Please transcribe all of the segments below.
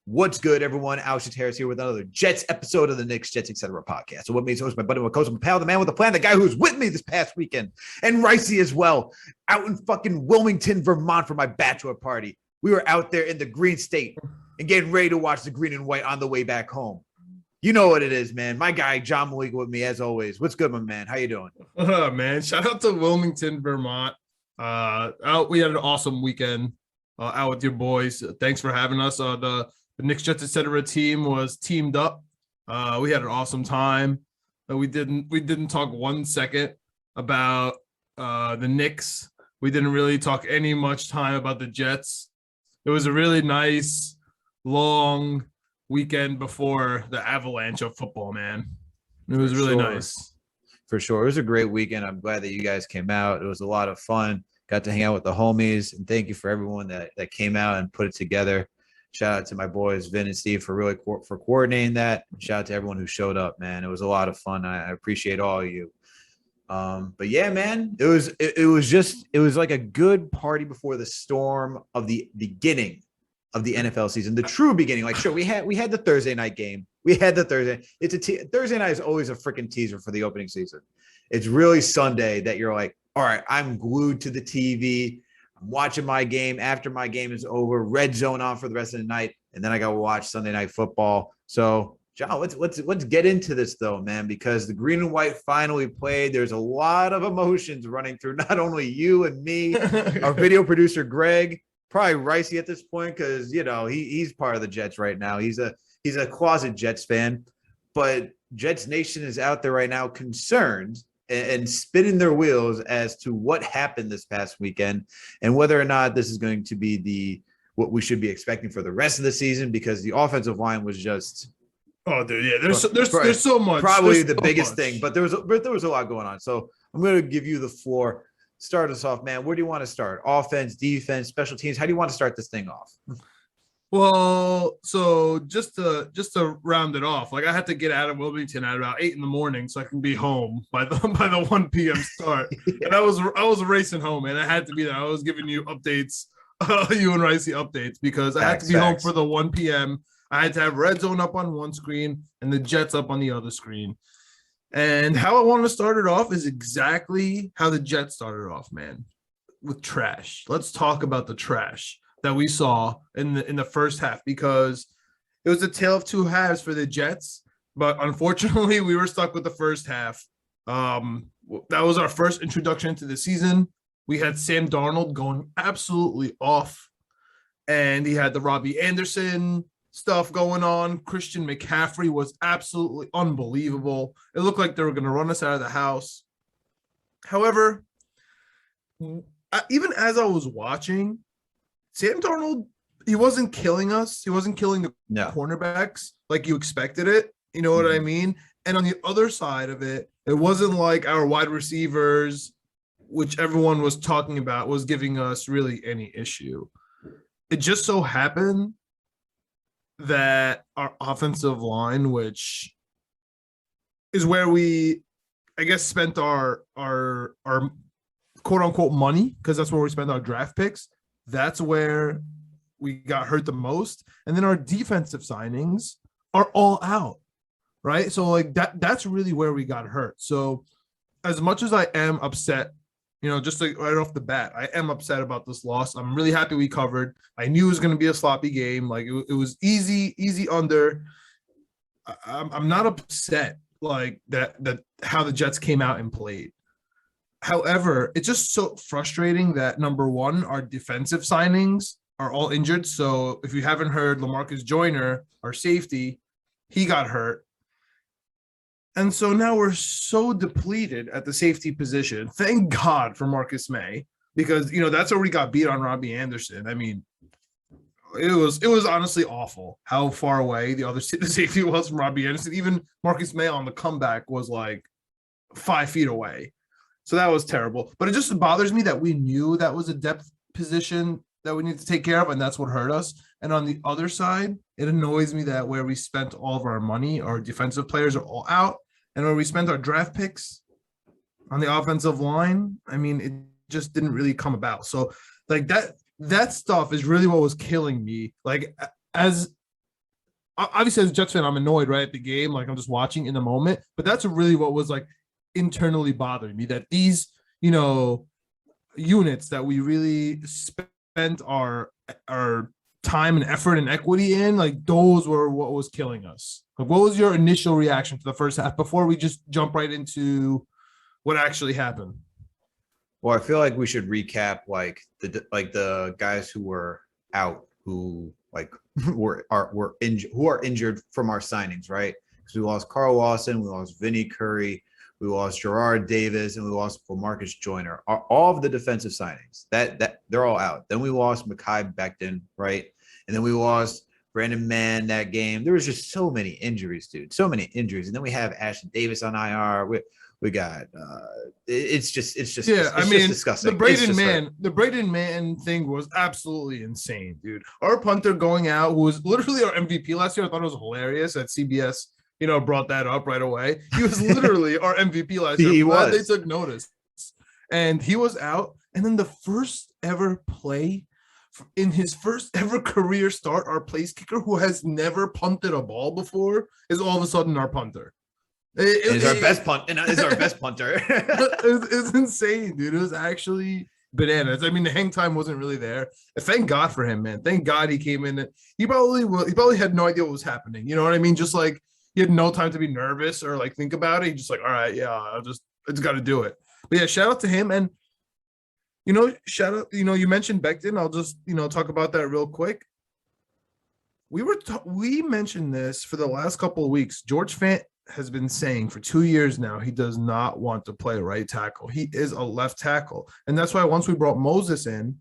What's good, everyone? Alijah Harris here with another Jets episode of the Knicks, Jets, etc. podcast. So, what means host my buddy, my coach, my pal, the man with the plan, the guy who's with me this past weekend, and Raisi as well, out in fucking Wilmington, Vermont for my bachelor party. We were out there in the green state and getting ready to watch the green and white on the way back home. You know what it is, man. My guy, John Meleka, with me as always. What's good, my man? How you doing? Man, shout out to Wilmington, Vermont. We had an awesome weekend out with your boys. Thanks for having us. The Knicks, Jets, etc. team was teamed up. We had an awesome time. We didn't talk 1 second about the Knicks. We didn't really talk any much time about the Jets. It was a really nice, long weekend before the avalanche of football, man. It was really nice. For sure. It was a great weekend. I'm glad that you guys came out. It was a lot of fun. Got to hang out with the homies. And thank you for everyone that came out and put it together. Shout out to my boys, Vin and Steve, for coordinating that. Shout out to everyone who showed up, man. It was a lot of fun. I appreciate all of you. But yeah, man, it was like a good party before the storm of the beginning of the NFL season, the true beginning. Like, sure, we had the Thursday night game. We had the Thursday. Thursday night is always a freaking teaser for the opening season. It's really Sunday that you're like, all right, I'm glued to the TV. I'm watching my game. After my game is over, red zone on for the rest of the night, and then I got to watch Sunday Night Football. So, John, let's get into this though, man, because the green and white finally played. There's a lot of emotions running through not only you and me, our video producer Greg, probably Raisi at this point, because he's part of the Jets right now. He's a closet Jets fan, but Jets Nation is out there right now concerned and spinning their wheels as to what happened this past weekend and whether or not this is going to be what we should be expecting for the rest of the season, because the offensive line was just dude, yeah, there's so much, probably the biggest thing, but there was a lot going on. So I'm going to give you the floor. Start us off, man. Where do you want to start? Offense, defense, special teams? How do you want to start this thing off? Well, so just to round it off, like I had to get out of Wilmington at about 8 a.m. so I can be home by the 1 p.m. start. Yeah. And I was racing home, and I had to be there. I was giving you updates, you and Raisi updates, because I had to be home for the 1 p.m. I had to have red zone up on one screen and the Jets up on the other screen. And how I want to start it off is exactly how the Jets started off, man, with trash. Let's talk about the trash that we saw in the first half, because it was a tale of two halves for the Jets. But unfortunately, we were stuck with the first half. That was our first introduction to the season. We had Sam Darnold going absolutely off, and he had the Robbie Anderson stuff going on. Christian McCaffrey was absolutely unbelievable. It looked like they were going to run us out of the house. However, even as I was watching, Sam Darnold, he wasn't killing us. He wasn't killing the cornerbacks like you expected it. You know what I mean? And on the other side of it, it wasn't like our wide receivers, which everyone was talking about, was giving us really any issue. It just so happened that our offensive line, which is where we, I guess, spent our quote unquote money, because that's where we spent our draft picks. That's where we got hurt the most. And then our defensive signings are all out, right? So like that's really where we got hurt. So as much as I am upset, just like right off the bat, I am upset about this loss. I'm really happy we covered. I knew it was going to be a sloppy game. Like it was easy under. I'm not upset like that how the Jets came out and played. However, it's just so frustrating that, number one, our defensive signings are all injured. So if you haven't heard, LaMarcus Joyner, our safety, he got hurt. And so now we're so depleted at the safety position. Thank God for Marcus Maye, because, that's where we got beat on Robbie Anderson. I mean, it was honestly awful how far away the safety was from Robbie Anderson. Even Marcus Maye on the comeback was like 5 feet away. So that was terrible. But it just bothers me that we knew that was a depth position that we need to take care of, and that's what hurt us. And on the other side, it annoys me that where we spent all of our money, our defensive players are all out, and where we spent our draft picks on the offensive line, I mean, it just didn't really come about. So like that stuff is really what was killing me. Like as obviously as a Jets fan, I'm annoyed right at the game. Like I'm just watching in the moment, but that's really what was like internally bothering me, that these, units that we really spent our time and effort and equity in, like those were what was killing us. Like, what was your initial reaction to the first half before we just jump right into what actually happened? Well, I feel like we should recap the guys who were out, who like were injured, who are injured from our signings, right? Because we lost Carl Lawson, we lost Vinny Curry, we lost Gerard Davis, and we lost Marcus Joyner. All of the defensive signings that they're all out. Then we lost Mekhi Becton, right? And then we lost Brandon Mann that game. There was just so many injuries, dude. So many injuries. And then we have Ashton Davis on IR. We got it's just disgusting. The Braden Mann thing was absolutely insane, dude. Our punter going out, who was literally our MVP last year, I thought it was hilarious that CBS, brought that up right away. He was literally our MVP last year. He was. They took notice, and he was out. And then the first ever play in his first ever career start, our place kicker, who has never punted a ball before, is all of a sudden our punter. It's our best punter. It's insane, dude. It was actually bananas. I mean, the hang time wasn't really there. Thank God for him, man. Thank God he came in. He probably had no idea what was happening. You know what I mean? Just like he had no time to be nervous or like think about it. He just like, all right, yeah, I just got to do it. But yeah, shout out to him. And shout out. You mentioned Becton. I'll just talk about that real quick. We mentioned this for the last couple of weeks. George Fant has been saying for 2 years now he does not want to play right tackle. He is a left tackle. And that's why once we brought Moses in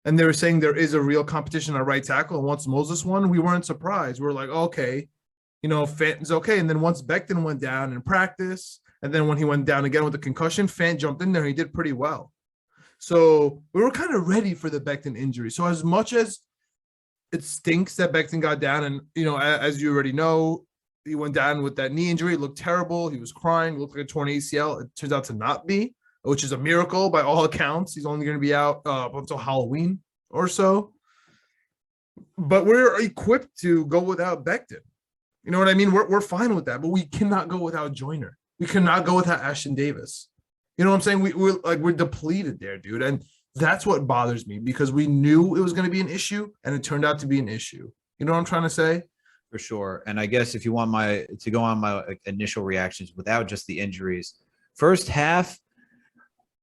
and they were saying there is a real competition at right tackle, and once Moses won, we weren't surprised. We were like, okay, Fant's okay. And then once Becton went down in practice, and then when he went down again with the concussion, Fant jumped in there and he did pretty well. So we were kind of ready for the Becton injury. So as much as it stinks that Becton got down, and as you already know, he went down with that knee injury. It looked terrible. He was crying. It looked like a torn ACL. It turns out to not be, which is a miracle by all accounts. He's only going to be out until Halloween or so. But we're equipped to go without Becton. You know what I mean? We're fine with that, but we cannot go without Joyner. We cannot go without Ashton Davis. You know what I'm saying? We're depleted there, dude. And that's what bothers me, because we knew it was going to be an issue, and it turned out to be an issue. You know what I'm trying to say? For sure. And I guess if you want to go on my initial reactions without just the injuries, first half,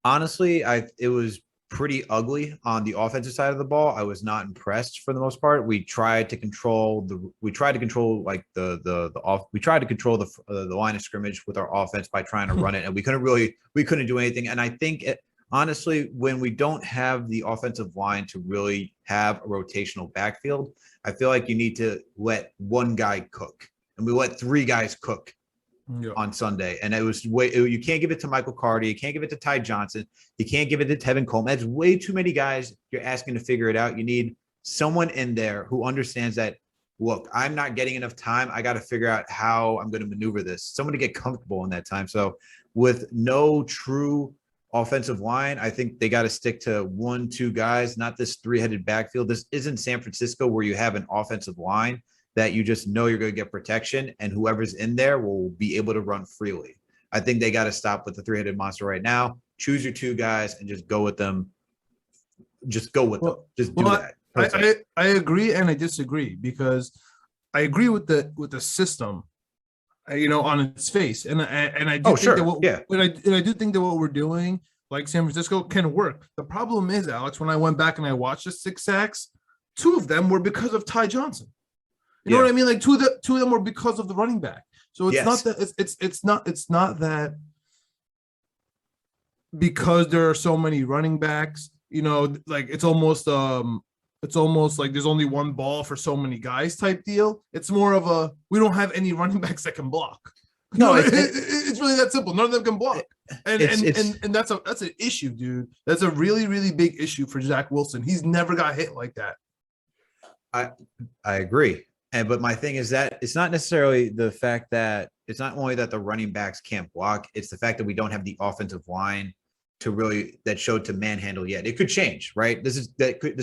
honestly, it was pretty ugly on the offensive side of the ball. I was not impressed for the most part. We tried to control the line of scrimmage with our offense by trying to run it, and we couldn't do anything. And I think honestly, when we don't have the offensive line to really have a rotational backfield, I feel like you need to let one guy cook. And we let three guys cook on Sunday. And it was you can't give it to Michael Carter. You can't give it to Ty Johnson. You can't give it to Tevin Coleman. That's way too many guys you're asking to figure it out. You need someone in there who understands that, look, I'm not getting enough time. I got to figure out how I'm going to maneuver this. Someone to get comfortable in that time. So with no true offensive line, I think they got to stick to 1-2 guys, not this three-headed backfield. This isn't San Francisco where you have an offensive line that you just know you're going to get protection, and whoever's in there will be able to run freely. I think they got to stop with the three-headed monster right now. Choose your two guys and just go with them. Just go with them. Just do that. I agree and I disagree, because I agree with the system, on its face, and I do think that I do think that what we're doing, like San Francisco, can work. The problem is, Alex, when I went back and I watched the 6 sacks, 2 of them were because of Ty Johnson. You know what I mean? Like two of them were because of the running back. So it's not that it's not that because there are so many running backs, like it's almost like there's only one ball for so many guys type deal. It's more of a, we don't have any running backs that can block. No, it's really that simple. None of them can block. And that's an issue, dude. That's a really, really big issue for Zack Wilson. He's never got hit like that. I agree. But my thing is that it's not necessarily the fact that it's not only that the running backs can't block, it's the fact that we don't have the offensive line that showed to manhandle yet. It could change, right? This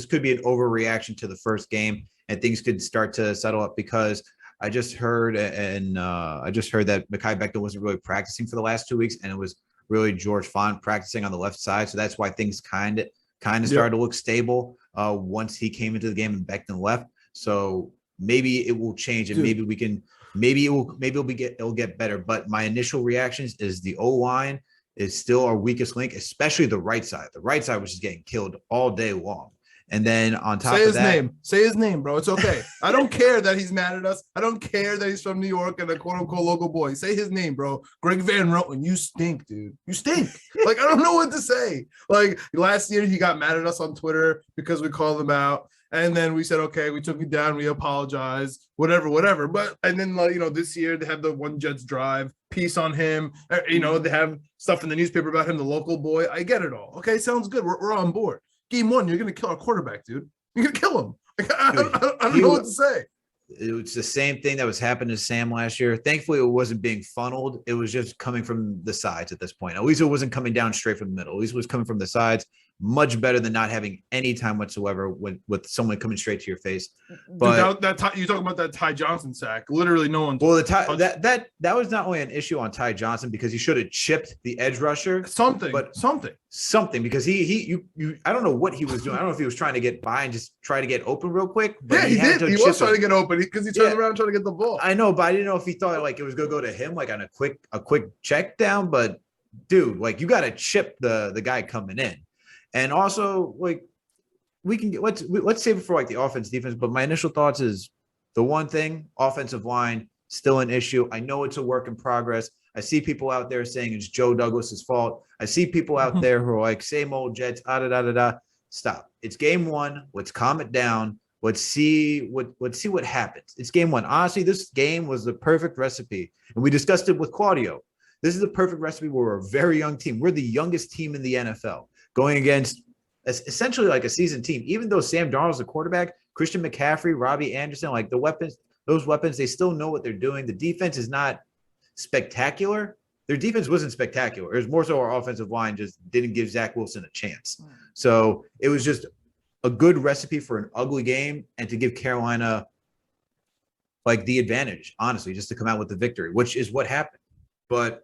could be an overreaction to the first game, and things could start to settle up, because I just heard I just heard that Mekhi Becton wasn't really practicing for the last 2 weeks, and it was really George Font practicing on the left side. So that's why things kind of started to look stable once he came into the game and Becton left. So maybe it will change, and maybe we can. Maybe it'll get better. But my initial reactions is the O-line is still our weakest link, especially the right side. The right side was just getting killed all day long. And then on top of that, say his name, bro. It's okay. I don't care that he's mad at us. I don't care that he's from New York and a quote unquote local boy. Say his name, bro. Greg Van Roten, you stink, dude. You stink. Like, I don't know what to say. Like, last year he got mad at us on Twitter because we called him out. And then we said, okay, we took it down. We apologize, whatever. But, and then, this year they have the One Jets drive piece on him. They have stuff in the newspaper about him, the local boy. I get it all. Okay, sounds good. We're on board. Game 1, you're going to kill our quarterback, dude. You're going to kill him. Like, I don't know what to say. It was the same thing that was happening to Sam last year. Thankfully, it wasn't being funneled. It was just coming from the sides at this point. At least it wasn't coming down straight from the middle. At least it was coming from the sides. Much better than not having any time whatsoever with someone coming straight to your face. But dude, you talking about that Ty Johnson sack? Literally, no one. Well, that was not only an issue on Ty Johnson because he should have chipped the edge rusher. Something because he I don't know what he was doing. I don't know if he was trying to get by and just try to get open real quick. But he did. He was trying to get open because he turned around trying to get the ball. I know, but I didn't know if he thought like it was going to go to him like on a quick check down. But dude, like you got to chip the guy coming in. And also, like, we can get let's save it for like the offense defense. But my initial thoughts is the one thing: offensive line still an issue. I know it's a work in progress. I see people out there saying it's Joe Douglas's fault. I see people out there who are like, same old Jets. Stop. It's game 1. Let's calm it down. Let's see what happens. It's game 1. Honestly, this game was the perfect recipe, and we discussed it with Claudio. This is the perfect recipe. We're a very young team. We're the youngest team in the NFL. Going against essentially like a seasoned team, even though Sam Darnold's the quarterback, Christian McCaffrey, Robbie Anderson, like those weapons, they still know what they're doing. The defense is not spectacular. Their defense wasn't spectacular. It was more so our offensive line just didn't give Zack Wilson a chance. So it was just a good recipe for an ugly game and to give Carolina like the advantage, honestly, just to come out with the victory, which is what happened. But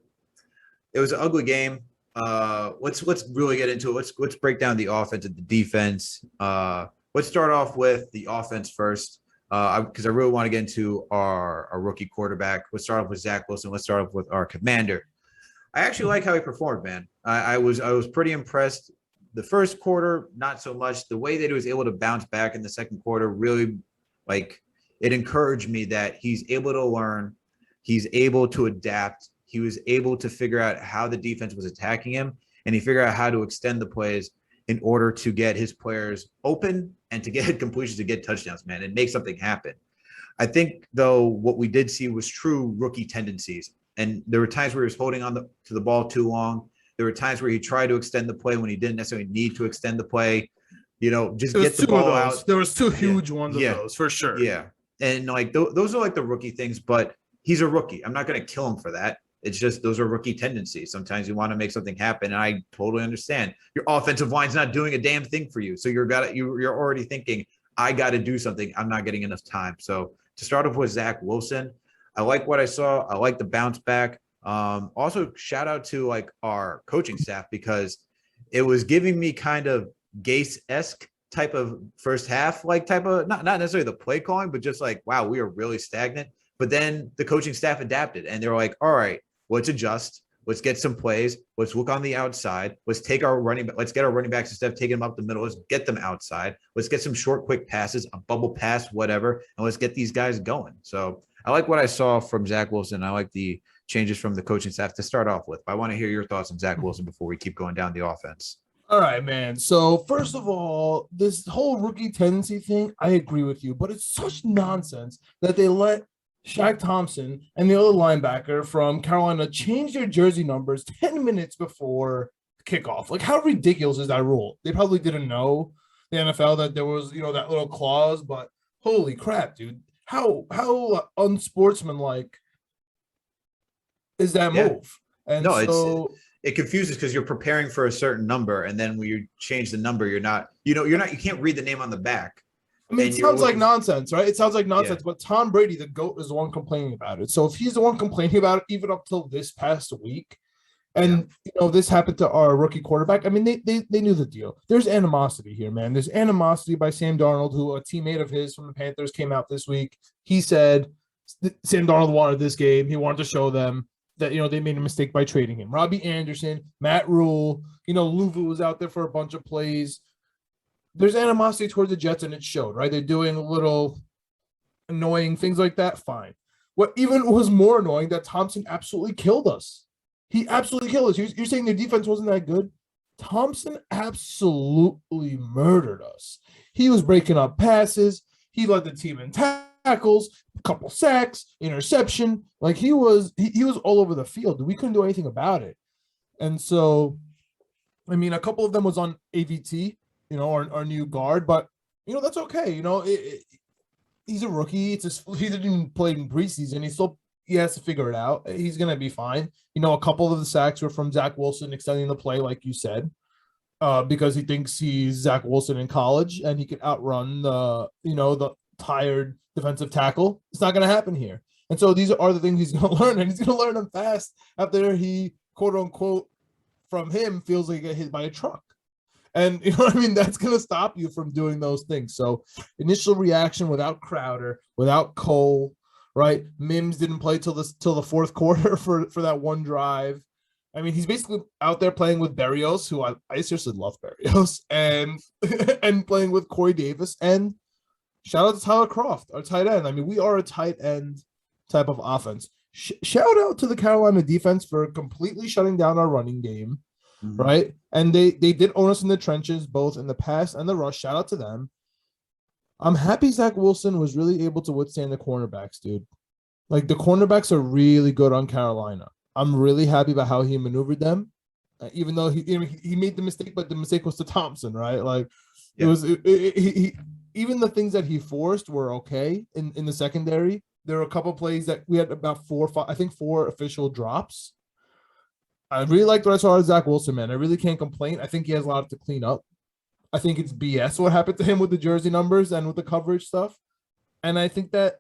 it was an ugly game. Let's really get into it. Let's break down the offense and the defense. Let's start off with the offense first, because I really want to get into our rookie quarterback. Let's start off with Zack Wilson. Let's start off with our commander. I actually like how he performed, man. I was pretty impressed. The first quarter, not so much. The way that he was able to bounce back in the second quarter, really, like, it encouraged me that he's able to learn, he's able to adapt. He was able to figure out how the defense was attacking him, and he figured out how to extend the plays in order to get his players open and to get completions, to get touchdowns, man, and make something happen. I think, though, what we did see was true rookie tendencies. And there were times where he was holding on to the ball too long. There were times where he tried to extend the play when he didn't necessarily need to extend the play. Just get the ball out. There was 2 huge ones of those, for sure. Yeah. And, like, those are, like, the rookie things, but he's a rookie. I'm not going to kill him for that. It's just those are rookie tendencies. Sometimes you want to make something happen, and I totally understand. Your offensive line's not doing a damn thing for you, so you're already thinking, I got to do something. I'm not getting enough time. So to start off with Zack Wilson, I like what I saw. I like the bounce back. Also, shout out to like our coaching staff because it was giving me kind of Gase-esque type of first half, like type of not necessarily the play calling, but just like, wow, we are really stagnant. But then the coaching staff adapted, and they were like, all right, let's adjust. Let's get some plays. Let's look on the outside. Let's take our running back. Let's get our running backs instead of taking them up the middle. Let's get them outside. Let's get some short, quick passes, a bubble pass, whatever, and let's get these guys going. So I like what I saw from Zack Wilson. I like the changes from the coaching staff to start off with. But I want to hear your thoughts on Zack Wilson before we keep going down the offense. All right, man. So first of all, this whole rookie tendency thing, I agree with you, but it's such nonsense that they let Shaq Thompson and the other linebacker from Carolina change their jersey numbers 10 minutes before kickoff. Like, how ridiculous is that rule? They probably didn't know, the NFL, that there was, that little clause, but holy crap, dude. How unsportsmanlike is that move? And no, so it confuses because you're preparing for a certain number, and then when you change the number, you can't read the name on the back. I mean, it And you're sounds like looking, nonsense, right? It sounds like yeah, nonsense, but Tom Brady, the GOAT, is the one complaining about it. So if he's the one complaining about it, even up till this past week, yeah, and this happened to our rookie quarterback. I mean, they knew the deal. There's animosity here, man. There's animosity by Sam Darnold, who a teammate of his from the Panthers came out this week. He said Sam Darnold wanted this game. He wanted to show them that they made a mistake by trading him. Robbie Anderson, Matt Rule, Luvu was out there for a bunch of plays. There's animosity towards the Jets, and it showed, right? They're doing little annoying things like that. Fine. What even was more annoying, that Thompson absolutely killed us. He absolutely killed us. You're saying their defense wasn't that good? Thompson absolutely murdered us. He was breaking up passes. He led the team in tackles, a couple sacks, interception. Like he was all over the field. We couldn't do anything about it. And so, I mean, a couple of them was on AVT, our new guard, but that's okay. He's a rookie. He didn't even play in preseason. He has to figure it out. He's going to be fine. A couple of the sacks were from Zack Wilson extending the play, like you said, because he thinks he's Zack Wilson in college and he can outrun the tired defensive tackle. It's not going to happen here. And so these are the things he's going to learn, and he's going to learn them fast after he, quote unquote, from him feels like he got hit by a truck. And that's going to stop you from doing those things. So initial reaction without Crowder, without Cole, right? Mims didn't play till the fourth quarter for that one drive. I mean, he's basically out there playing with Berrios, who I seriously love Berrios, and playing with Corey Davis. And shout out to Tyler Kroft, our tight end. I mean, we are a tight end type of offense. Shout out to the Carolina defense for completely shutting down our running game, right? And they did own us in the trenches, both in the pass and the rush. Shout out to them. I'm happy Zack Wilson was really able to withstand the cornerbacks, dude. Like, the cornerbacks are really good on Carolina. I'm really happy about how he maneuvered them, even though he made the mistake, but the mistake was to Thompson, right? Like, yeah. Even the things that he forced were okay in the secondary. There were a couple of plays that we had about 4 official drops. I really liked what I saw of Zack Wilson, man. I really can't complain. I think he has a lot to clean up. I think it's BS what happened to him with the jersey numbers and with the coverage stuff. And I think that,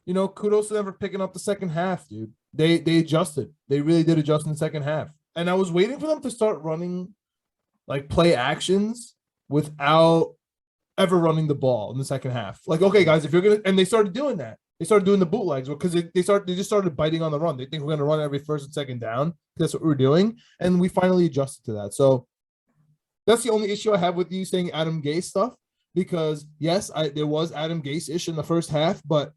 kudos to them for picking up the second half, dude. They adjusted. They really did adjust in the second half. And I was waiting for them to start running like play actions without ever running the ball in the second half. Like, okay, guys, if you're going to, and they started doing that. They started doing the bootlegs because they just started biting on the run. They think we're going to run every first and second down. That's what we're doing. And we finally adjusted to that. So that's the only issue I have with you saying Adam Gase stuff, because yes, there was Adam Gase-ish in the first half, but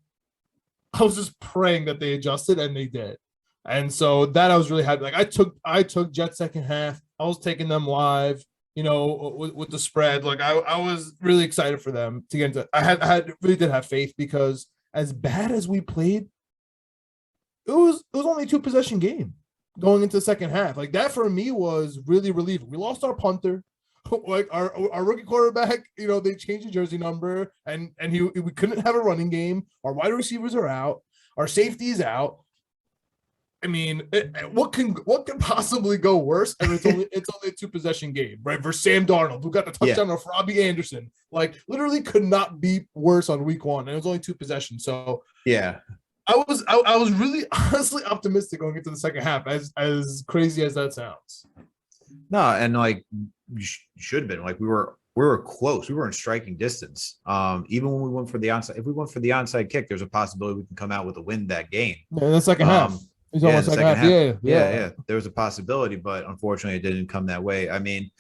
I was just praying that they adjusted, and they did. And so that I was really happy. Like, I took Jets second half. I was taking them live, with the spread. Like, I was really excited for them to get into. I really did have faith, because as bad as we played, it was only a 2-possession game going into the second half. Like, that for me was really relieving. We lost our punter. Like, our rookie quarterback, they changed the jersey number, and we couldn't have a running game. Our wide receivers are out. Our safety is out. I mean, what can possibly go worse? And it's only a 2-possession game, right? For Sam Darnold, who got the touchdown of Robbie Anderson, like, literally could not be worse on week 1, and it was only 2 possessions. So yeah, I was really honestly optimistic going into the second half, as crazy as that sounds. No, and like, you should have been. Like, we were close. We were in striking distance. Even when we went for the onside, if we went for the onside kick, there's a possibility we can come out with a win that game. Yeah, in the second half. Yeah, the second half. Yeah. There was a possibility, but unfortunately, it didn't come that way. I mean,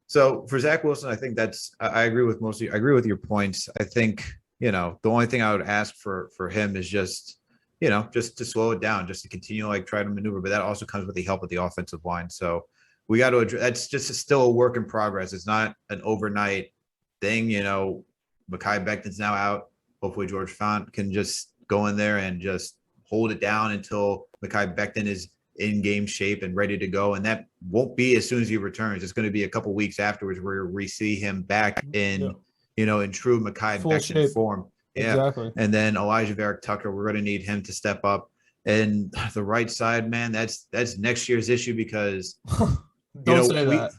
so for Zack Wilson, I think I agree with mostly. I agree with your points. I think the only thing I would ask for him is just to slow it down, just to continue try to maneuver. But that also comes with the help of the offensive line. So we got to address. That's just still a work in progress. It's not an overnight thing. Mekhi Becton's now out. Hopefully George Font can just go in there and just hold it down until Mekhi Becton is in game shape and ready to go. And that won't be as soon as he returns. It's going to be a couple weeks afterwards where we see him back in, in true Mekhi Becton form. Yeah. Exactly. And then Alijah Vera-Tucker, we're going to need him to step up. And the right side, man, that's next year's issue, because Don't say that.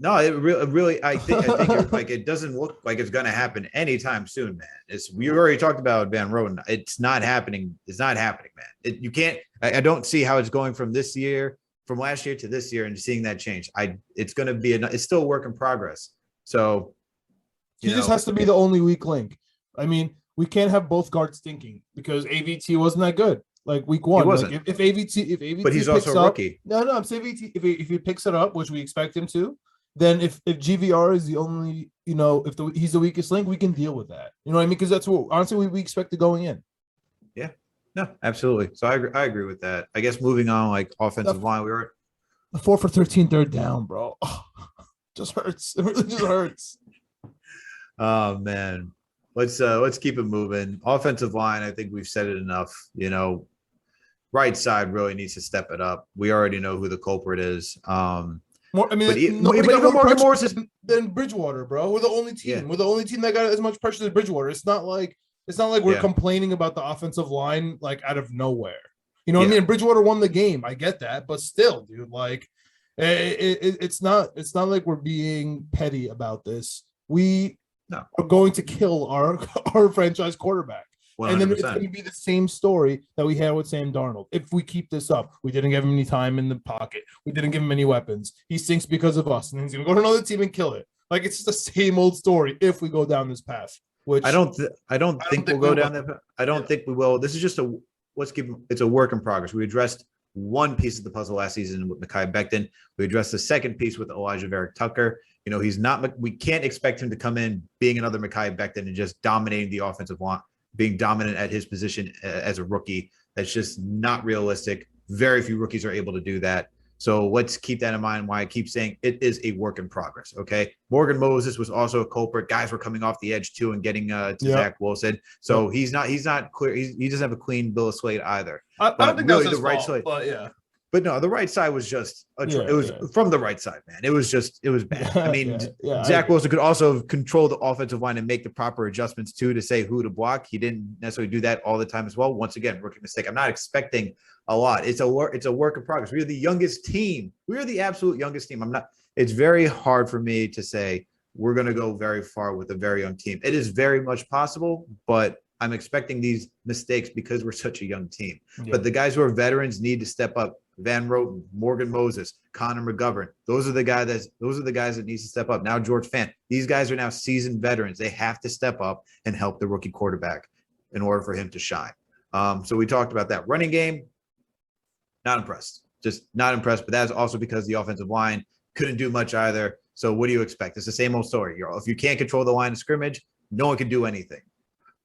No, it really, I think you're, like, it doesn't look like it's going to happen anytime soon, man. We already talked about Van Roten. It's not happening. It's not happening, man. You can't. I don't see how it's going from last year to this year, and seeing that change. It's going to be it's still a work in progress. So he just has to be the only weak link. I mean, we can't have both guards stinking because AVT wasn't that good. Like week one, he wasn't. Like if AVT, but he's also a rookie. I'm saying AVT. If he picks it up, which we expect him to. Then if GVR is the only, he's the weakest link, we can deal with that. You know what I mean? Because that's what honestly we expected going in. Yeah, no, absolutely. So I agree with that. I guess moving on, like offensive line, we were the 4 for 13 third down, bro. Oh, just hurts. It really just hurts. Oh man, let's keep it moving. Offensive line, I think we've said it enough. Right side really needs to step it up. We already know who the culprit is. Nobody got more pressure than Bridgewater, bro. We're the only team. Yeah. We're the only team that got as much pressure as Bridgewater. It's not like we're complaining about the offensive line like out of nowhere. You know what I mean? Bridgewater won the game. I get that, but still, dude, like it's not like we're being petty about this. We are going to kill our franchise quarterback. 100%. And then it's going to be the same story that we had with Sam Darnold. If we keep this up, we didn't give him any time in the pocket. We didn't give him any weapons. He stinks because of us, and he's going to go to another team and kill it. Like it's just the same old story if we go down this path. Which I don't think we'll go down that path. I don't think we will. This is just it's a work in progress. We addressed one piece of the puzzle last season with Mekhi Becton. We addressed the second piece with Alijah Vera-Tucker. He's not. We can't expect him to come in being another Mekhi Becton and just dominating the offensive line. Being dominant at his position as a rookie. That's just not realistic. Very few rookies are able to do that. So let's keep that in mind. Why I keep saying it is a work in progress. Okay. Morgan Moses was also a culprit. Guys were coming off the edge too and getting to Zack Wilson. So he's not clear. He doesn't have a clean bill of slate either. I don't think really that was the right side. But yeah. But no, the right side was just it was from the right side, man. It was bad. I mean, Zack Wilson could also control the offensive line and make the proper adjustments too to say who to block. He didn't necessarily do that all the time as well. Once again, rookie mistake. I'm not expecting a lot. It's a work in progress. We are the youngest team. We are the absolute youngest team. It's very hard for me to say we're going to go very far with a very young team. It is very much possible, but I'm expecting these mistakes because we're such a young team. Yeah. But the guys who are veterans need to step up. Van Roten, Morgan Moses, Connor McGovern. Those are the guys that needs to step up. Now George Fant. These guys are now seasoned veterans. They have to step up and help the rookie quarterback in order for him to shine. So we talked about that. Running game, not impressed. Just not impressed. But that's also because the offensive line couldn't do much either. So what do you expect? It's the same old story. If you can't control the line of scrimmage, no one can do anything.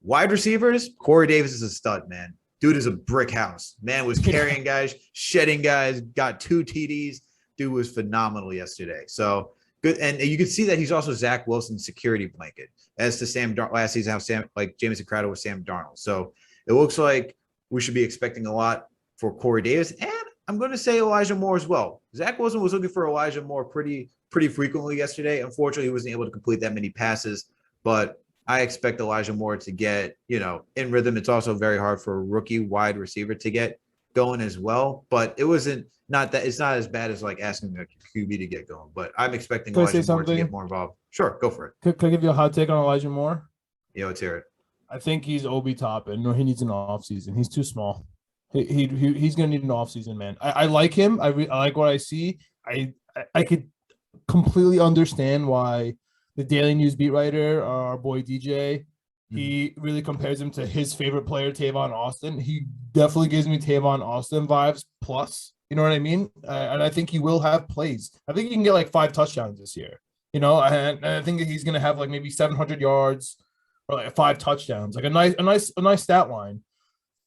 Wide receivers, Corey Davis is a stud, man. Dude is a brick house. Man was carrying guys, shedding guys, got 2 TDs. Dude was phenomenal yesterday. So good. And you can see that he's also Zack Wilson's security blanket as to Sam last season, how Jamison Crowder was Sam Darnold. So it looks like we should be expecting a lot for Corey Davis. And I'm going to say Elijah Moore as well. Zack Wilson was looking for Elijah Moore pretty frequently yesterday. Unfortunately, he wasn't able to complete that many passes, but I expect Elijah Moore to get, in rhythm. It's also very hard for a rookie wide receiver to get going as well. But it's not as bad as like asking a QB to get going. But I'm expecting Elijah Moore to get more involved. Sure, go for it. Could I give you a hot take on Elijah Moore? Yeah, let's hear it. I think he's Obi Toppin. No, he needs an off season. He's too small. He's gonna need an off season, man. I like him. I like what I see. I could completely understand why the Daily News beat writer, our boy DJ, he really compares him to his favorite player, Tavon Austin. He definitely gives me Tavon Austin vibes plus. You know what I mean? And I think he will have plays. I think he can get like 5 touchdowns this year. And I think he's gonna have like maybe 700 yards or like 5 touchdowns, like a nice stat line.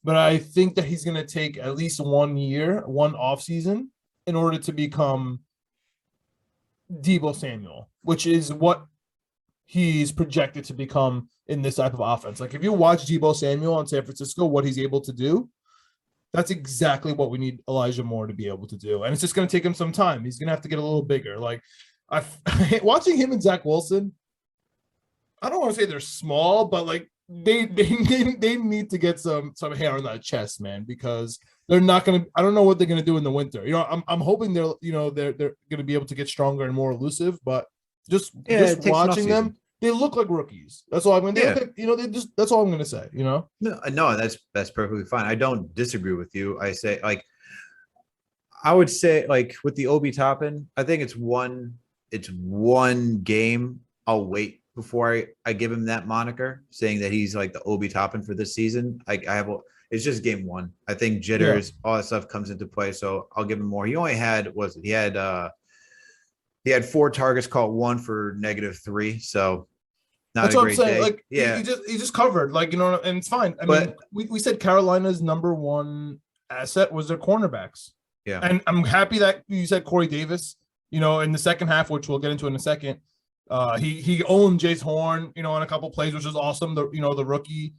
But I think that he's gonna take at least 1 year, one off season, in order to become Deebo Samuel, which is what he's projected to become in this type of offense. Like if you watch Deebo Samuel in San Francisco, what he's able to do, that's exactly what we need Elijah Moore to be able to do. And it's just going to take him some time. He's going to have to get a little bigger. Like watching him and Zack Wilson, I don't want to say they're small, but like they need to get some hair on that chest, man, because they're not going to. I don't know what they're going to do in the winter. I'm hoping they're going to be able to get stronger and more elusive. But just watching them, they look like rookies. That's all I'm going to. They look like, that's all I'm going to say. No, that's perfectly fine. I don't disagree with you. I say I would say with the Obi Toppin, I think it's one game. I'll wait before I give him that moniker, saying that he's like the Obi Toppin for this season. It's just game one. I think jitters, all that stuff comes into play. So I'll give him more. He only had he had 4 targets, caught 1 for -3. So not that's a what great I'm saying. day. Like he just covered, and it's fine. I mean, we said Carolina's number one asset was their cornerbacks. Yeah. And I'm happy that you said Corey Davis, in the second half, which we'll get into in a second. He owned Jace Horn, on a couple plays, which is awesome. The rookie.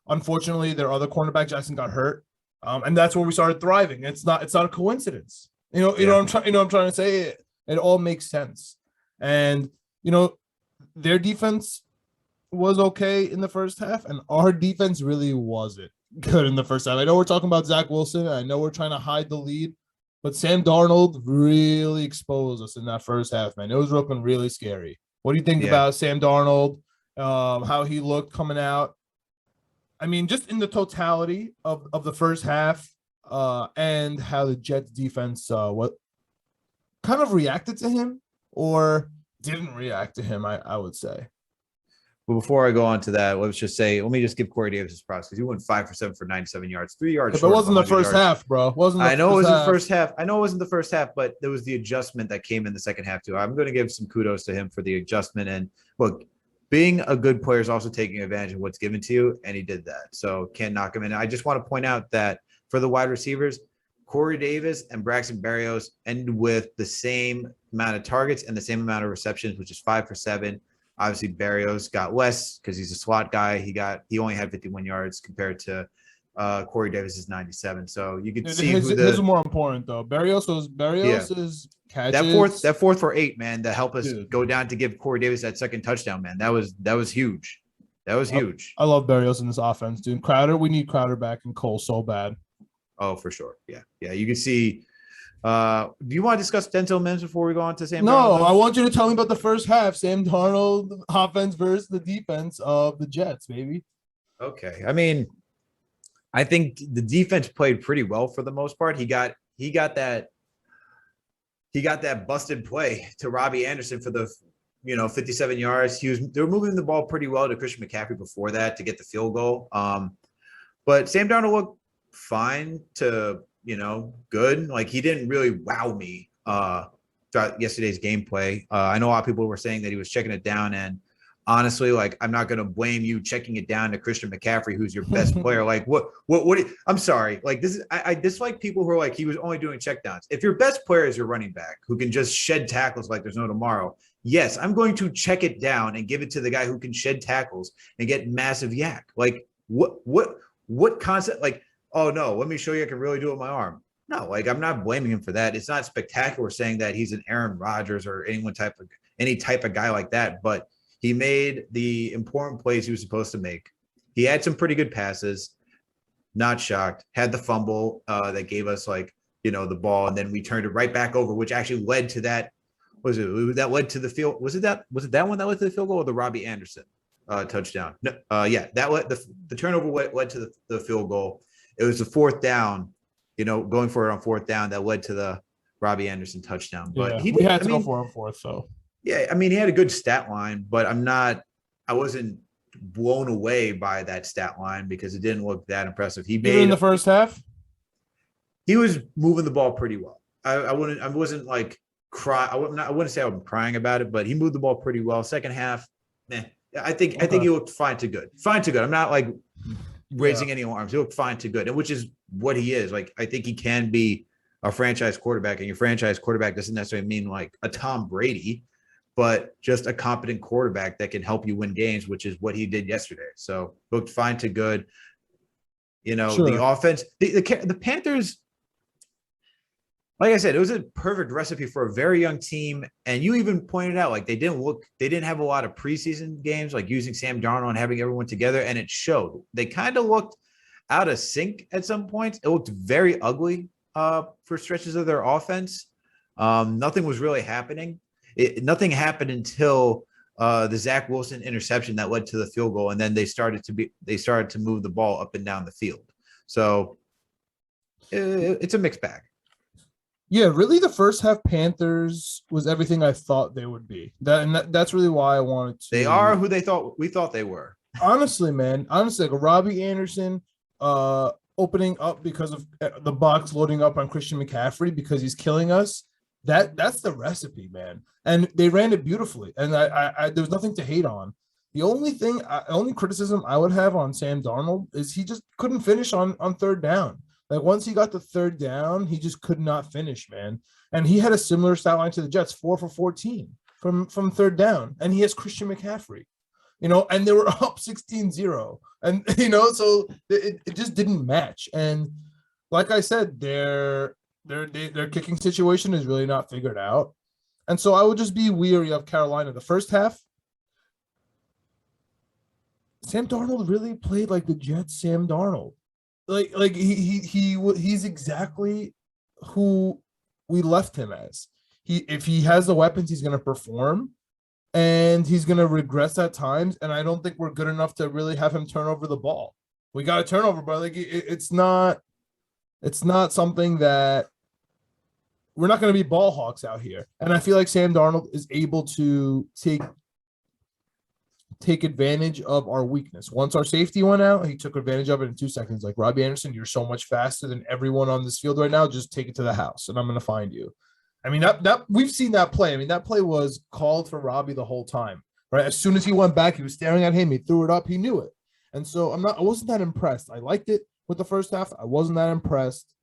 Unfortunately, their other cornerback Jackson got hurt, and that's where we started thriving. It's not a coincidence. I'm trying to say it all makes sense, and their defense was okay in the first half, and our defense really wasn't good in the first half. I know we're talking about Zack Wilson. I know we're trying to hide the lead, but Sam Darnold really exposed us in that first half, man. It was looking really scary. What do you think about Sam Darnold? How he looked coming out? I mean, just in the totality of the first half, and how the Jets defense what kind of reacted to him or didn't react to him, I would say. Well, before I go on to that, let me just give Corey Davis his props because he went 5 for 7 for 97 yards, 3 yards. But it wasn't the first half, bro. I know it wasn't the first half. I know it wasn't the first half, but there was the adjustment that came in the second half too. I'm going to give some kudos to him for the adjustment. And look, being a good player is also taking advantage of what's given to you, and he did that. So can't knock him in. I just want to point out that for the wide receivers, Corey Davis and Braxton Berrios ended with the same amount of targets and the same amount of receptions, which is 5 for 7. Obviously, Berrios got less because he's a slot guy. He only had 51 yards compared to Corey Davis's 97. So you can see his is more important though. Berrios's catches. That fourth for 8, man, that helped us go down to give Corey Davis that second touchdown, man. That was huge. That was huge. I love Berrios in this offense, dude. We need Crowder back and Cole so bad. Oh, for sure. Yeah. You can see. Do you want to discuss Denzel Mims before we go on to Sam? No, Darnold? I want you to tell me about the first half. Sam Darnold offense versus the defense of the Jets, baby. Okay. I mean, I think the defense played pretty well for the most part. He got that busted play to Robbie Anderson for the 57 yards. They were moving the ball pretty well to Christian McCaffrey before that to get the field goal. But Sam Darnold looked fine to good. Like he didn't really wow me throughout yesterday's gameplay. I know a lot of people were saying that he was checking it down, and honestly, I'm not gonna blame you checking it down to Christian McCaffrey, who's your best player. What I'm sorry. I dislike people who are like he was only doing checkdowns. If your best player is your running back who can just shed tackles like there's no tomorrow, yes, I'm going to check it down and give it to the guy who can shed tackles and get massive yak. What concept? Oh no, let me show you I can really do it with my arm. No, I'm not blaming him for that. It's not spectacular saying that he's an Aaron Rodgers or any type of guy like that, but he made the important plays he was supposed to make. He had some pretty good passes, not shocked, had the fumble that gave us the ball, and then we turned it right back over, which actually led to that. That led to the field? Was it that one that led to the field goal or the Robbie Anderson touchdown? No, that led the turnover led to the field goal. It was the fourth down, going for it on fourth down that led to the Robbie Anderson touchdown. But we had to go for it fourth, so. Yeah, I mean, he had a good stat line, but I wasn't blown away by that stat line because it didn't look that impressive. Even in the first half? He was moving the ball pretty well. I wasn't cry. I wouldn't say I'm crying about it, but he moved the ball pretty well. Second half, I think he looked fine to good. I'm not raising any alarms. He looked fine to good, and which is what he is. I think he can be a franchise quarterback, and your franchise quarterback doesn't necessarily mean a Tom Brady, but just a competent quarterback that can help you win games, which is what he did yesterday. So looked fine to good. The offense, the Panthers, like I said, it was a perfect recipe for a very young team. And you even pointed out, they didn't have a lot of preseason games, using Sam Darnold and having everyone together. And it showed. They kind of looked out of sync at some points. It looked very ugly for stretches of their offense. Nothing was really happening. Nothing happened until the Zack Wilson interception that led to the field goal, and then they started to move the ball up and down the field. So it's a mixed bag. Yeah, really, the first half Panthers was everything I thought they would be. That's really why I wanted to. They are who we thought they were. Honestly, man. Honestly, like Robbie Anderson opening up because of the box loading up on Christian McCaffrey because he's killing us. That's the recipe, man. And they ran it beautifully. And I there was nothing to hate on. The only criticism I would have on Sam Darnold is he just couldn't finish on third down. Like once he got the third down, he just could not finish, man. And he had a similar stat line to the Jets, 4 for 14 from third down. And he has Christian McCaffrey, and they were up 16-0. And, so it just didn't match. And like I said, their kicking situation is really not figured out. And so I would just be weary of Carolina. The first half, Sam Darnold really played like the Jets Sam Darnold. Like he's exactly who we left him as. If he has the weapons, he's going to perform, and he's going to regress at times. And I don't think we're good enough to really have him turn over the ball. We got a turnover, but like it's not something that we're not going to be ball hawks out here. And I feel like Sam Darnold is able to take advantage of our weakness. Once our safety went out, he took advantage of it in 2 seconds. Like, Robbie Anderson, you're so much faster than everyone on this field right now. Just take it to the house, and I'm going to find you. I mean, that we've seen that play. I mean, that play was called for Robbie the whole time, right? As soon as he went back, he was staring at him. He threw it up. He knew it. And so I wasn't that impressed. I liked it with the first half. I wasn't that impressed.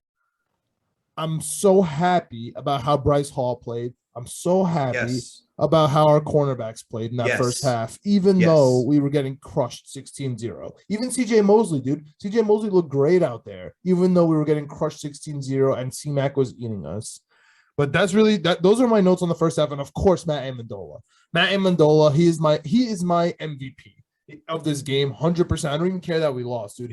I'm so happy about how Bryce Hall played. I'm so happy about how our cornerbacks played in that first half, even though we were getting crushed 16-0. Even CJ Mosley, dude. CJ Mosley looked great out there, even though we were getting crushed 16-0 and C-Mac was eating us. But that's really that. Those are my notes on the first half, and of course, Matt Ammendola. Matt Ammendola, he is my MVP of this game, 100%. I don't even care that we lost, dude.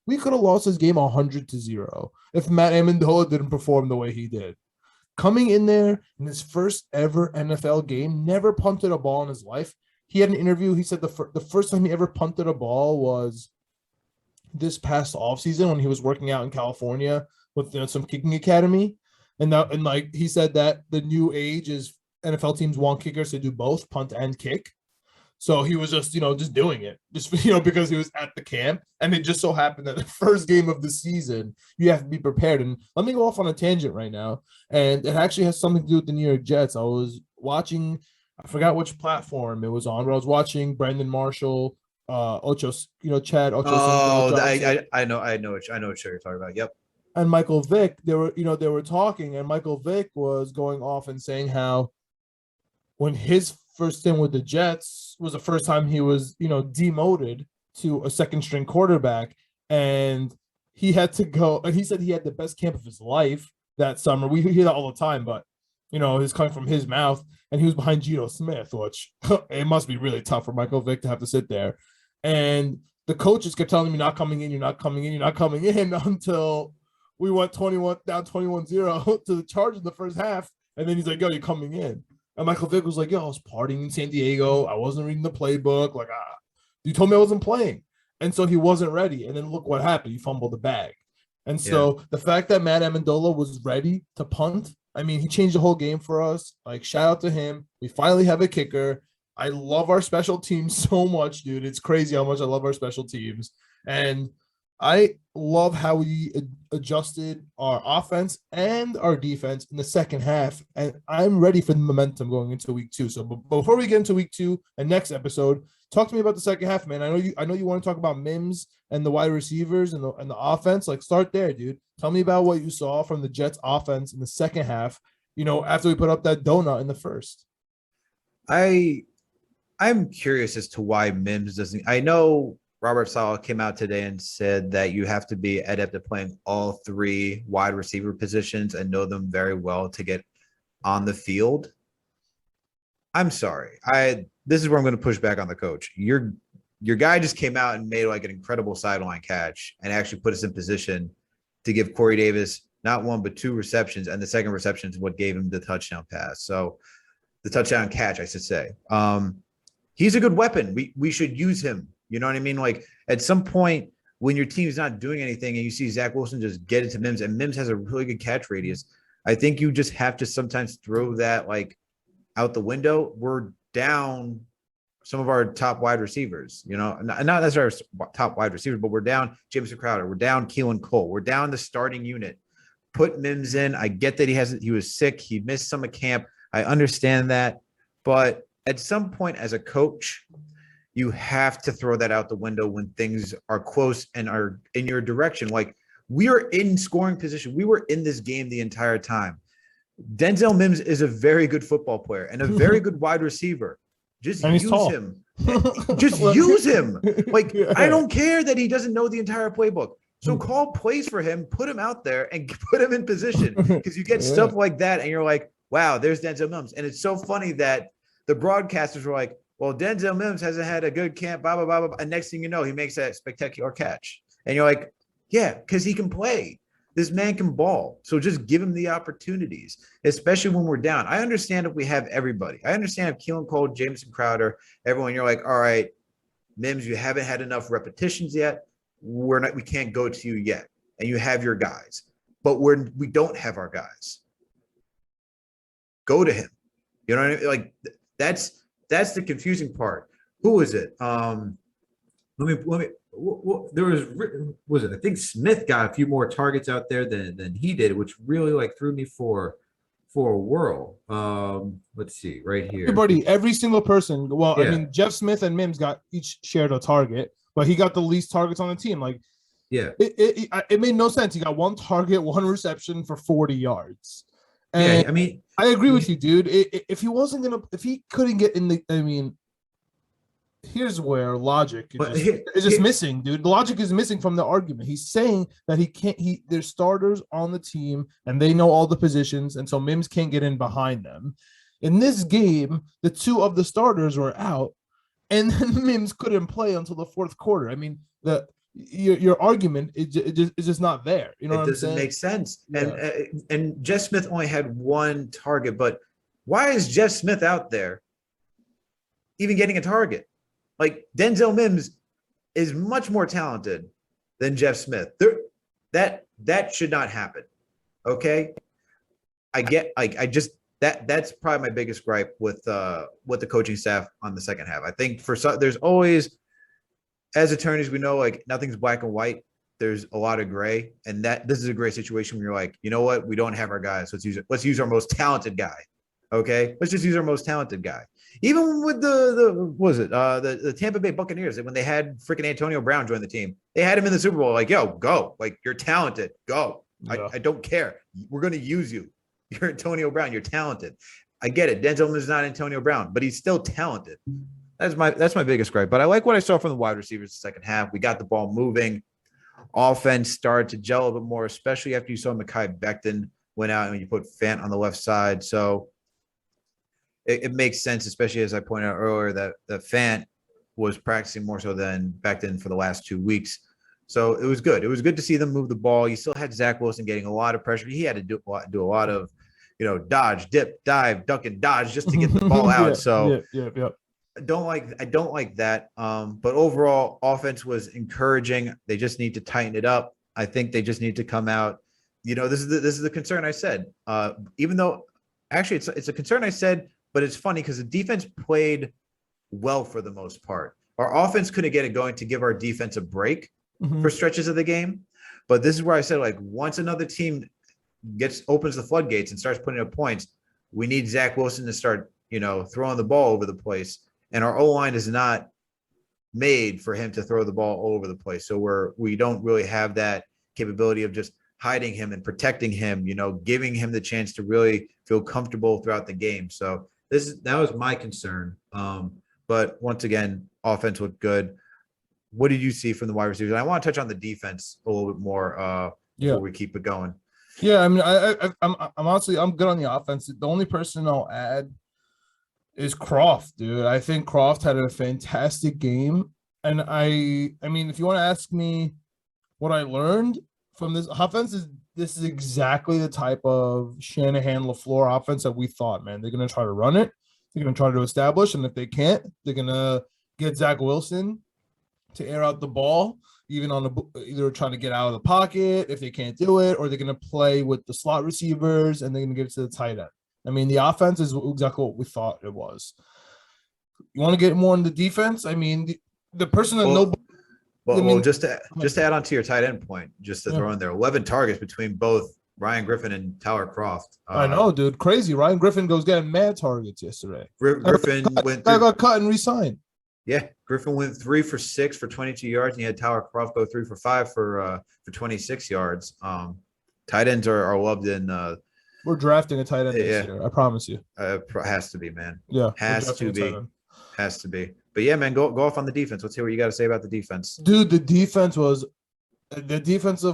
We could have lost this game 100-0 if Matt Ammendola didn't perform the way he did. Coming in there in his first ever NFL game, never punted a ball in his life. He had an interview. He said the first time he ever punted a ball was this past offseason when he was working out in California with some kicking academy. And like he said that the new age is NFL teams want kickers to do both punt and kick. So he was just doing it because he was at the camp. And it just so happened that the first game of the season, you have to be prepared. And let me go off on a tangent right now. And it actually has something to do with the New York Jets. I was watching, I forgot which platform it was on, but I was watching Brandon Marshall, Chad Ocho. Oh, I know what you're talking about. Yep. And Michael Vick, they were talking, and Michael Vick was going off and saying how when his first stint with the Jets was the first time he was, demoted to a second string quarterback, and he had to go, and he said he had the best camp of his life that summer. We hear that all the time, but it's coming from his mouth, and he was behind Geno Smith, which it must be really tough for Michael Vick to have to sit there. And the coaches kept telling him, you're not coming in until we went down 21-0 to the Chargers in the first half. And then he's like, yo, you're coming in. And Michael Vick was like, yo, I was partying in San Diego. I wasn't reading the playbook. Like, you told me I wasn't playing. And so he wasn't ready. And then look what happened. He fumbled the bag. And so the fact that Matt Ammendola was ready to punt, I mean, he changed the whole game for us. Like, shout out to him. We finally have a kicker. I love our special teams so much, dude. It's crazy how much I love our special teams. And I love how we adjusted our offense and our defense in the second half, and I'm ready for the momentum going into week 2. So before we get into week 2 and next episode, talk to me about the second half, man. I know you want to talk about Mims and the wide receivers and the offense. Like, start there, dude. Tell me about what you saw from the Jets offense in the second half, after we put up that donut in the first. I'm curious as to why Mims doesn't. I know Robert Saleh came out today and said that you have to be adept at playing all 3 wide receiver positions and know them very well to get on the field. I'm sorry. This is where I'm going to push back on the coach. You're your guy just came out and made like an incredible sideline catch and actually put us in position to give Corey Davis not one but 2 receptions, and the second reception is what gave him the touchdown pass. So the touchdown catch, I should say. He's a good weapon. We should use him. You know what I mean? Like at some point when your team's not doing anything and you see Zack Wilson just get into Mims, and Mims has a really good catch radius, I think you just have to sometimes throw that like out the window. We're down some of our top wide receivers, you know, not necessarily our top wide receivers, but we're down Jamison Crowder. We're down Keelan Cole. We're down the starting unit. Put Mims in. I get that he was sick. He missed some of camp. I understand that. But at some point as a coach, you have to throw that out the window when things are close and are in your direction. Like we are in scoring position. We were in this game the entire time. Denzel Mims is a very good football player and a very good wide receiver. Just use him. Just use him. Like, yeah. I don't care that he doesn't know the entire playbook. So call plays for him, put him out there, and put him in position. Because you get stuff like that, and you're like, wow, there's Denzel Mims. And it's so funny that the broadcasters were like, well, Denzel Mims hasn't had a good camp, blah, blah, blah, blah. And next thing you know, he makes that spectacular catch. And you're like, yeah, because he can play. This man can ball. So just give him the opportunities, especially when we're down. I understand if we have everybody. I understand if Keelan Cole, Jamison Crowder, everyone, you're like, all right, Mims, you haven't had enough repetitions yet. We can't go to you yet. And you have your guys. But we don't have our guys. Go to him. You know what I mean? Like that's the confusing part. Who is it? There was it? I think Smith got a few more targets out there than he did, which really like threw me for a whirl. Let's see right here. Every single person. Well, yeah. I mean, Jeff Smith and Mims each shared a target, but he got the least targets on the team. Like, yeah, it made no sense. He got 1 target, 1 reception for 40 yards. And yeah, I mean, I agree with you, dude. If he couldn't get in here's where logic is just missing, dude. The logic is missing from the argument. He's saying that there's starters on the team and they know all the positions, and so Mims can't get in behind them. In this game, the 2 of the starters were out, and then Mims couldn't play until the 4th quarter. I mean, your argument is just not there. You know what I'm saying? It doesn't make sense. Yeah. And Jeff Smith only had 1 target, but why is Jeff Smith out there even getting a target? Like Denzel Mims is much more talented than Jeff Smith. That should not happen. Okay. That's probably my biggest gripe with the coaching staff on the second half. I think there's always, as attorneys, we know like nothing's black and white. There's a lot of gray, and this is a gray situation where you're like, you know what? We don't have our guys. Let's use our most talented guy. Okay, let's just use our most talented guy. Even with the Tampa Bay Buccaneers, when they had freaking Antonio Brown join the team, they had him in the Super Bowl. Like, yo, go! Like, you're talented. Go! Yeah. I don't care. We're going to use you. You're Antonio Brown. You're talented. I get it. Denzel is not Antonio Brown, but he's still talented. That's my biggest gripe. But I like what I saw from the wide receivers the second half. We got the ball moving. Offense started to gel a bit more, especially after you saw Mekhi Becton went out and you put Fant on the left side. So it makes sense, especially as I pointed out earlier, that Fant was practicing more so than Becton for the last 2 weeks. So it was good. It was good to see them move the ball. You still had Zack Wilson getting a lot of pressure. He had to do a lot of, dodge, dip, dive, duck, and dodge just to get the ball out. Yeah. I don't like that. But overall, offense was encouraging. They just need to tighten it up. I think they just need to come out. This is the concern I said. Even though actually it's a concern I said. But it's funny because the defense played well for the most part. Our offense couldn't get it going to give our defense a break for stretches of the game. But this is where I said, like, once another team opens the floodgates and starts putting up points, we need Zack Wilson to start, throwing the ball over the place. And our O-line is not made for him to throw the ball all over the place. So we don't really have that capability of just hiding him and protecting him, giving him the chance to really feel comfortable throughout the game. So that was my concern. But once again, offense looked good. What did you see from the wide receivers? And I want to touch on the defense a little bit more before we keep it going. Yeah, I mean, I'm honestly good on the offense. The only person I'll add is Croft, dude. I think Croft had a fantastic game. And I mean, if you want to ask me what I learned from this offense, is this is exactly the type of Shanahan LaFleur offense that we thought, man. They're gonna try to run it, they're gonna try to establish, and if they can't, they're gonna get Zack Wilson to air out the ball, even on either trying to get out of the pocket if they can't do it, or they're gonna play with the slot receivers and they're gonna give it to the tight end. I mean, the offense is exactly what we thought it was. You want to get more in the defense? I mean, the person that nobody. Well, just to add on to your tight end point, just to throw in there, 11 targets between both Ryan Griffin and Tyler Croft. I know, dude, crazy. Ryan Griffin goes getting mad targets yesterday. Griffin got cut and re-signed. Yeah, Griffin went 3 for 6 for 22 yards, and he had Tyler Croft go 3 for 5 for 26 yards. Tight ends are loved in. We're drafting a tight end this year. I promise you. Has to be, man. Yeah, has to be. But yeah, man, go off on the defense. Let's hear what you got to say about the defense. Dude, the defensive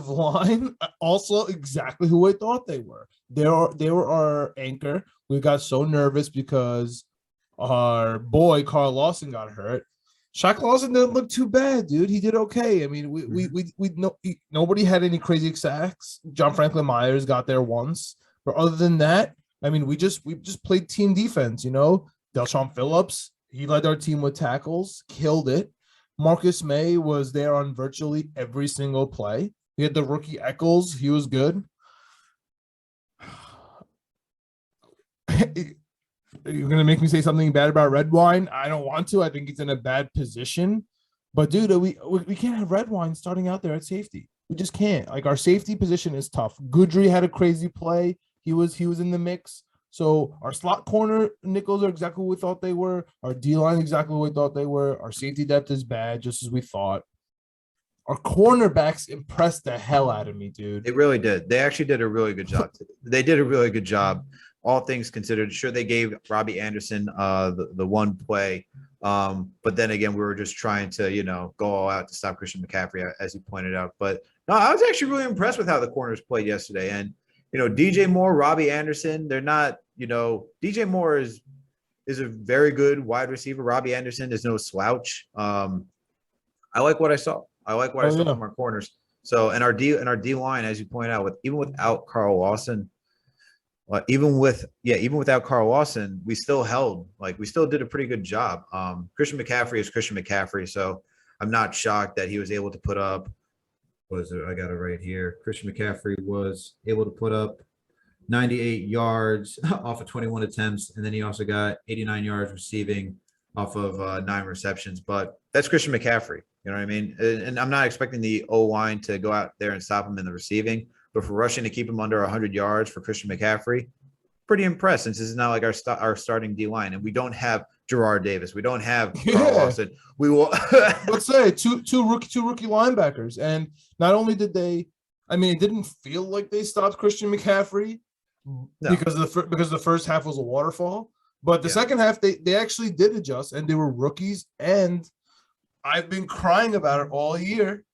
line also exactly who I thought they were. They were our anchor. We got so nervous because our boy Carl Lawson got hurt. Shaq Lawson didn't look too bad, dude. He did okay. I mean, nobody had any crazy sacks. John Franklin Myers got there once, but other than that, I mean, we just played team defense. You know, Delshon Phillips, he led our team with tackles, killed it. Marcus Maye was there on virtually every single play. We had the rookie Eccles. He was good. You're going to make me say something bad about Redwine? I don't want to. I think he's in a bad position. But, dude, we can't have Redwine starting out there at safety. We just can't. Like, our safety position is tough. Goodry had a crazy play. He was in the mix. So our slot corner nickels are exactly what we thought they were. Our D-line exactly what we thought they were. Our safety depth is bad, just as we thought. Our cornerbacks impressed the hell out of me, dude. They really did. They actually did a really good job. They did a really good job, all things considered. Sure, they gave Robbie Anderson the one play. But then again, we were just trying to, go all out to stop Christian McCaffrey, as you pointed out. But no, I was actually really impressed with how the corners played yesterday. And DJ Moore, Robbie Anderson, they're not, DJ Moore is a very good wide receiver. Robbie Anderson is no slouch. I like what I saw. From our corners. So, and our D line, as you point out, even without Carl Lawson, even without Carl Lawson, we still held, we still did a pretty good job. Christian McCaffrey is Christian McCaffrey. So I'm not shocked that he was able to put up, I got it right here. Christian McCaffrey was able to put up 98 yards off of 21 attempts. And then he also got 89 yards receiving off of 9 receptions. But that's Christian McCaffrey. You know what I mean? And I'm not expecting the O-line to go out there and stop him in the receiving. But for rushing to keep him under 100 yards for Christian McCaffrey, pretty impressed, since this is not like our starting D-line. And we don't have Gerard Davis. We don't have Carl Lawson. We will let's say two rookie linebackers. And not only did they, I mean, it didn't feel like they stopped Christian McCaffrey because the first half was a waterfall. But the second half, they actually did adjust, and they were rookies. And I've been crying about it all year.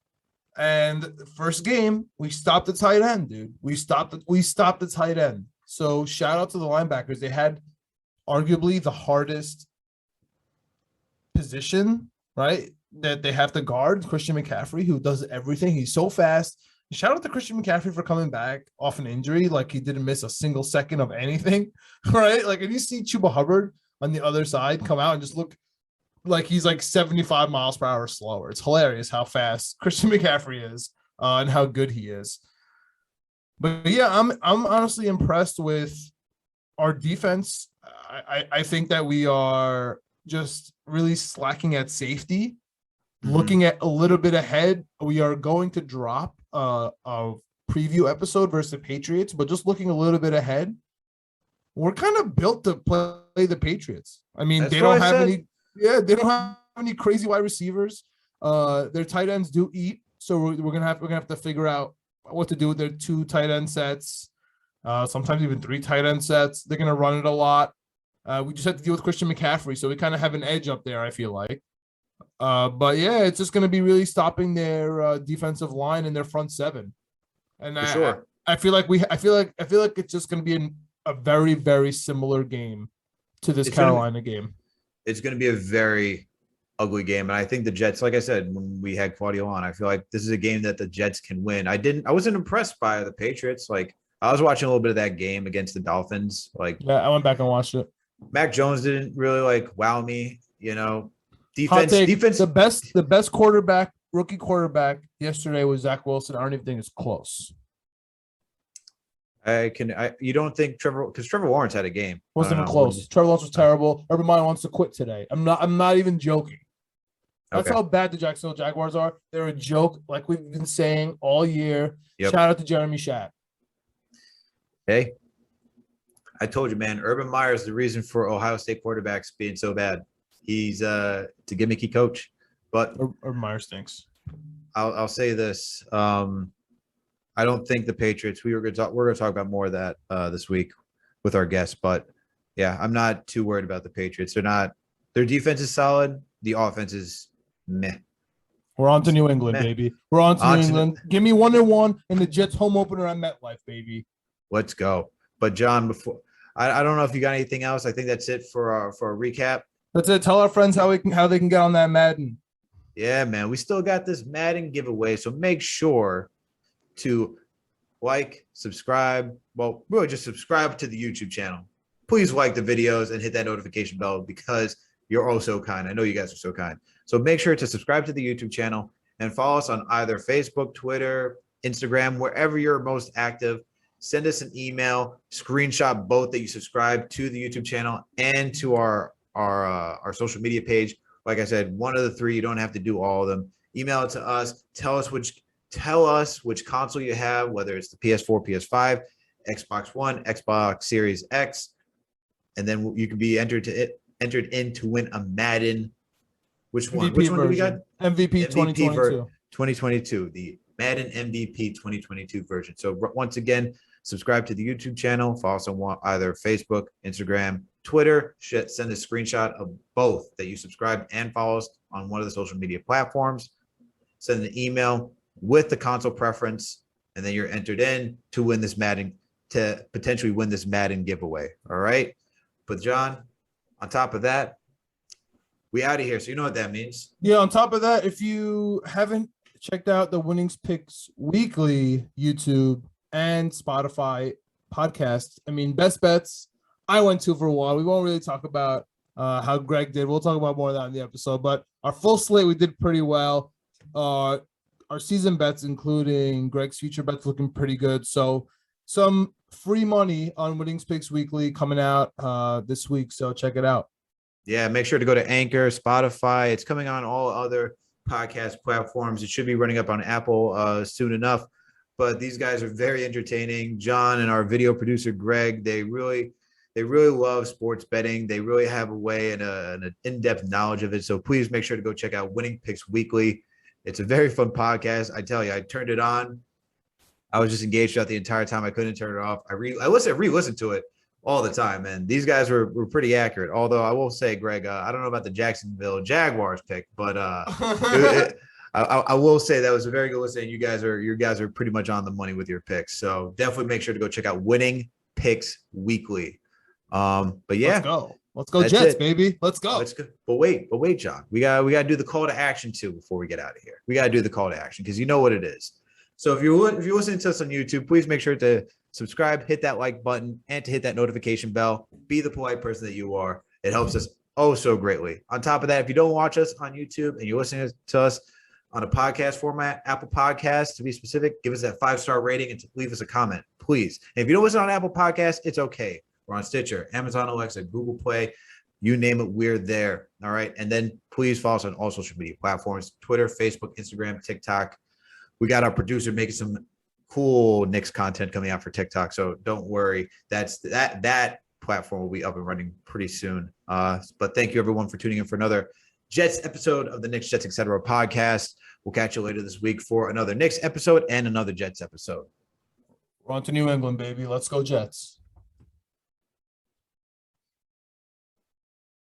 And the first game, we stopped the tight end, dude. We stopped the tight end. So shout out to the linebackers. They had arguably the hardest position, right, that they have to guard. Christian McCaffrey, who does everything. He's so fast. Shout out to Christian McCaffrey for coming back off an injury. Like, he didn't miss a single second of anything, right? Like, if you see Chuba Hubbard on the other side come out and just look like he's 75 miles per hour slower. It's hilarious how fast Christian McCaffrey is and how good he is. But yeah, I'm honestly impressed with our defense. I think that we are just really slacking at safety. Mm-hmm. Looking at a little bit ahead, we are going to drop a preview episode versus the Patriots, but just looking a little bit ahead, we're kind of built to play the Patriots. I mean, they don't have any crazy wide receivers. Their tight ends do eat, so we're gonna have to figure out what to do with their 2 tight end sets, sometimes even 3 tight end sets. They're gonna run it a lot. We just have to deal with Christian McCaffrey, so we kind of have an edge up there, I feel like. But yeah, it's just gonna be really stopping their defensive line and their front 7. And I feel like it's just gonna be a very, very similar game to this Carolina game. It's going to be a very, ugly game. And I think the Jets, like I said, when we had Claudio on, I feel like this is a game that the Jets can win. I wasn't impressed by the Patriots. Like I was watching a little bit of that game against the Dolphins. Like Yeah, I went back and watched it. Mac Jones didn't really like wow me, Hot take, defense. the best quarterback, rookie quarterback yesterday was Zack Wilson. I don't even think it's close. You don't think because Trevor Lawrence had a game. Wasn't even close. Trevor Lawrence was terrible. Urban Meyer wants to quit today. I'm not even joking. That's how bad the Jacksonville Jaguars are. They're a joke, like we've been saying all year. Yep. Shout out to Jeremy Schatt. Hey, I told you, man. Urban Meyer is the reason for Ohio State quarterbacks being so bad. He's a gimmicky coach, but Urban Meyer stinks. I'll say this. I don't think the Patriots. We're going to talk about more of that this week with our guests, but yeah, I'm not too worried about the Patriots. Their defense is solid. The offense is meh. We're on to New England, baby. We're on to New England. Give me 1-1 in the Jets home opener at MetLife, baby. Let's go. But John, before I don't know if you got anything else. I think that's it for a recap. That's it. Tell our friends how they can get on that Madden. Yeah, man. We still got this Madden giveaway, so make sure to like, subscribe. Well, really just subscribe to the YouTube channel. Please like the videos and hit that notification bell because you're all so kind. I know you guys are so kind. So make sure to subscribe to the YouTube channel and follow us on either Facebook, Twitter, Instagram, wherever you're most active. Send us an email, screenshot both that you subscribe to the YouTube channel and to our social media page. Like I said, one of the three. You don't have to do all of them. Email it to us. Tell us which console you have, whether it's the PS4, PS5, Xbox One, Xbox Series X, and then you can be entered in to win a Madden. Which one? Which one do we got? MVP 2022. 2022, the Madden MVP 2022 version. So once again, subscribe to the YouTube channel. Follow us on either Facebook, Instagram, Twitter. Send a screenshot of both that you subscribe and follow us on one of the social media platforms. Send an email with the console preference, and then you're entered in to win this Madden, to potentially win this Madden giveaway. All right. But John, on top of that, we out of here. So you know what that means. Yeah. On top of that, if you haven't checked out the Winnings Picks Weekly YouTube and Spotify podcast, best bets I went to for a while. We won't really talk about how Greg did. We'll talk about more of that in the episode, but our full slate, we did pretty well. Our season bets, including Greg's future bets, looking pretty good. So some free money on Winnings Picks Weekly coming out this week. So check it out. Yeah, make sure to go to Anchor, Spotify. It's coming on all other podcast platforms. It should be running up on Apple soon enough. But these guys are very entertaining. John and our video producer, Greg, they really love sports betting. They really have a way and an in-depth knowledge of it. So please make sure to go check out Winning Picks Weekly. It's a very fun podcast. I tell you, I turned it on. I was just engaged throughout the entire time. I couldn't turn it off. I re-listened to it all the time, and these guys were pretty accurate. Although I will say, Greg, I don't know about the Jacksonville Jaguars pick, but I will say that was a very good listen. You guys are pretty much on the money with your picks. So definitely make sure to go check out Winning Picks Weekly. But yeah, let's go Jets, baby. Let's go. But wait, John, we gotta do the call to action too before we get out of here. We gotta do the call to action because you know what it is. So if you're listening to us on YouTube, please make sure to subscribe, hit that like button, and to hit that notification bell. Be the polite person that you are. It helps us oh so greatly. On top of that, if you don't watch us on YouTube and you're listening to us on a podcast format, Apple Podcasts to be specific, give us that 5-star rating and leave us a comment, please. And if you don't listen on Apple Podcasts, it's okay. We're on Stitcher, Amazon Alexa, Google Play, you name it, we're there. All right. And then please follow us on all social media platforms, Twitter, Facebook, Instagram, TikTok. We got our producer making some cool Knicks content coming out for TikTok. So don't worry. That platform will be up and running pretty soon. But thank you everyone for tuning in for another Jets episode of the Knicks, Jets, Etc. podcast. We'll catch you later this week for another Knicks episode and another Jets episode. We're on to New England, baby. Let's go Jets.